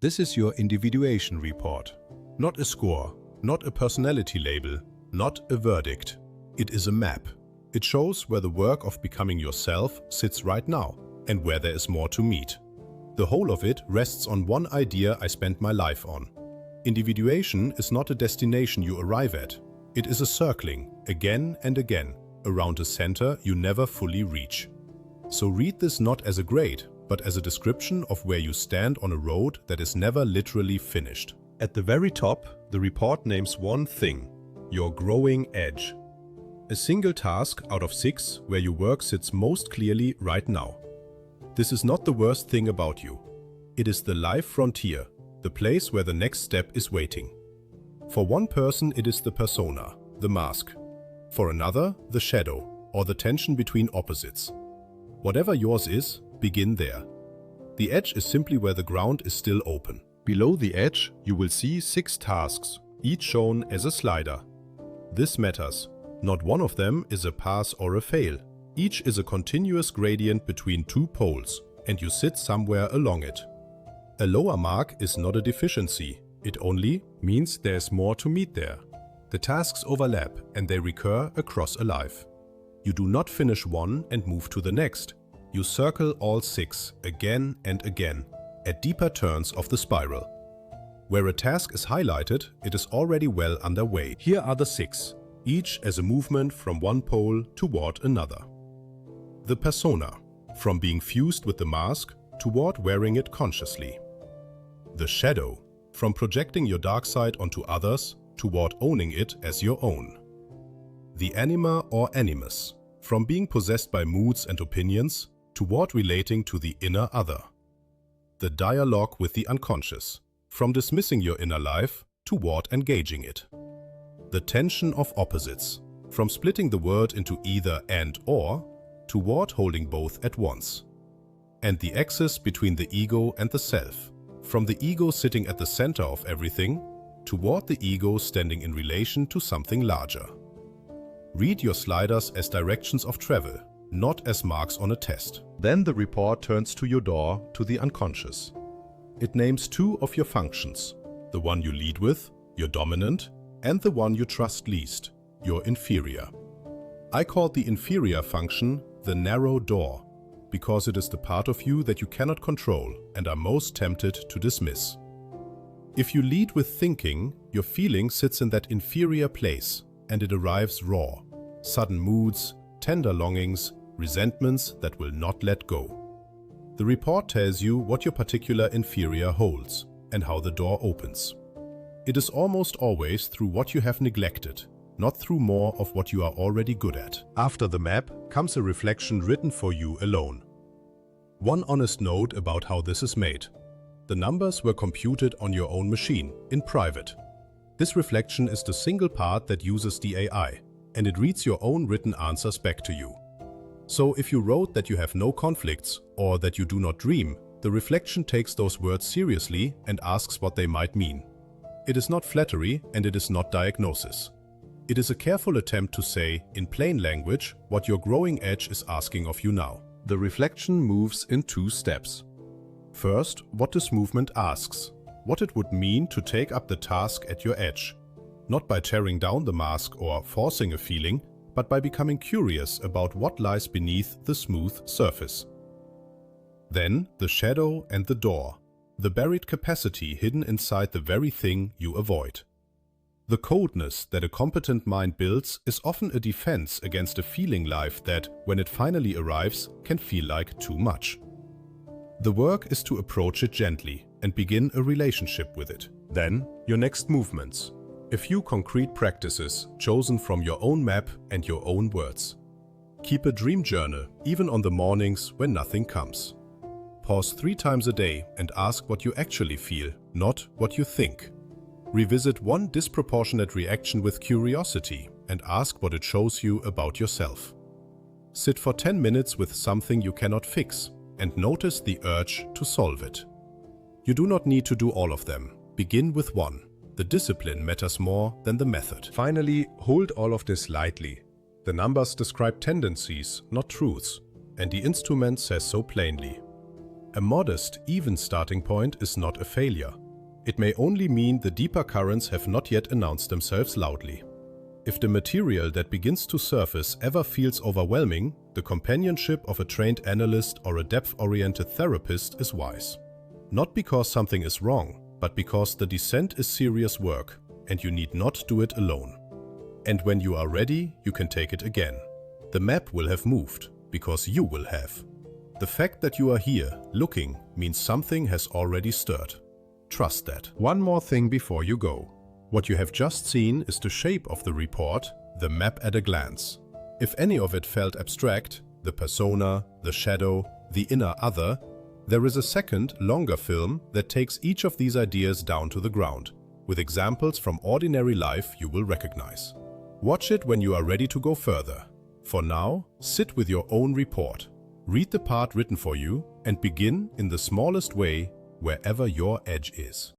This is your individuation report. Not a score, not a personality label, not a verdict. It is a map. It shows where the work of becoming yourself sits right now and where there is more to meet. The whole of it rests on one idea I spent my life on. Individuation is not a destination you arrive at. It is a circling, again and again, around a center you never fully reach. So read this not as a grade, but as a description of where you stand on a road that is never literally finished. At the very top, the report names one thing: your growing edge. A single task out of 6 where your work sits most clearly right now. This is not the worst thing about you. It is the life frontier, the place where the next step is waiting. For one person it is the persona, the mask. For another, the shadow, or the tension between opposites. Whatever yours is, begin there. The edge is simply where the ground is still open. Below the edge, you will see 6 tasks, each shown as a slider. This matters. Not one of them is a pass or a fail. Each is a continuous gradient between 2 poles, and you sit somewhere along it. A lower mark is not a deficiency. It only means there's more to meet there. The tasks overlap and they recur across a life. You do not finish one and move to the next. You circle all 6 again and again, at deeper turns of the spiral. Where a task is highlighted, it is already well underway. Here are the 6, each as a movement from one pole toward another. The persona, from being fused with the mask toward wearing it consciously. The shadow, from projecting your dark side onto others toward owning it as your own. The anima or animus, from being possessed by moods and opinions toward relating to the inner other. The dialogue with the unconscious, from dismissing your inner life toward engaging it. The tension of opposites, from splitting the word into either and or toward holding both at once. And the axis between the ego and the self, from the ego sitting at the center of everything toward the ego standing in relation to something larger. Read your sliders as directions of travel, not as marks on a test. Then the report turns to your door to the unconscious. It names 2 of your functions, the one you lead with, your dominant, and the one you trust least, your inferior. I called the inferior function the narrow door, because it is the part of you that you cannot control and are most tempted to dismiss. If you lead with thinking, your feeling sits in that inferior place, and it arrives raw. Sudden moods, tender longings, resentments that will not let go. The report tells you what your particular inferior holds and how the door opens. It is almost always through what you have neglected, not through more of what you are already good at. After the map comes a reflection written for you alone. One honest note about how this is made. The numbers were computed on your own machine, in private. This reflection is the single part that uses the AI, and it reads your own written answers back to you. So if you wrote that you have no conflicts or that you do not dream, the reflection takes those words seriously and asks what they might mean. It is not flattery and it is not diagnosis. It is a careful attempt to say, in plain language, what your growing edge is asking of you now. The reflection moves in 2 steps. First, what this movement asks, what it would mean to take up the task at your edge. Not by tearing down the mask or forcing a feeling, but by becoming curious about what lies beneath the smooth surface. Then, the shadow and the door, the buried capacity hidden inside the very thing you avoid. The coldness that a competent mind builds is often a defense against a feeling life that, when it finally arrives, can feel like too much. The work is to approach it gently and begin a relationship with it. Then, your next movements. A few concrete practices chosen from your own map and your own words. Keep a dream journal, even on the mornings when nothing comes. Pause 3 times a day and ask what you actually feel, not what you think. Revisit one disproportionate reaction with curiosity and ask what it shows you about yourself. Sit for 10 minutes with something you cannot fix and notice the urge to solve it. You do not need to do all of them. Begin with one. The discipline matters more than the method. Finally, hold all of this lightly. The numbers describe tendencies, not truths, and the instrument says so plainly. A modest, even starting point is not a failure. It may only mean the deeper currents have not yet announced themselves loudly. If the material that begins to surface ever feels overwhelming, the companionship of a trained analyst or a depth-oriented therapist is wise. Not because something is wrong, but because the descent is serious work, and you need not do it alone. And when you are ready, you can take it again. The map will have moved, because you will have. The fact that you are here, looking, means something has already stirred. Trust that. One more thing before you go. What you have just seen is the shape of the report, the map at a glance. If any of it felt abstract, the persona, the shadow, the inner other, there is a second, longer film that takes each of these ideas down to the ground, with examples from ordinary life you will recognize. Watch it when you are ready to go further. For now, sit with your own report. Read the part written for you and begin in the smallest way wherever your edge is.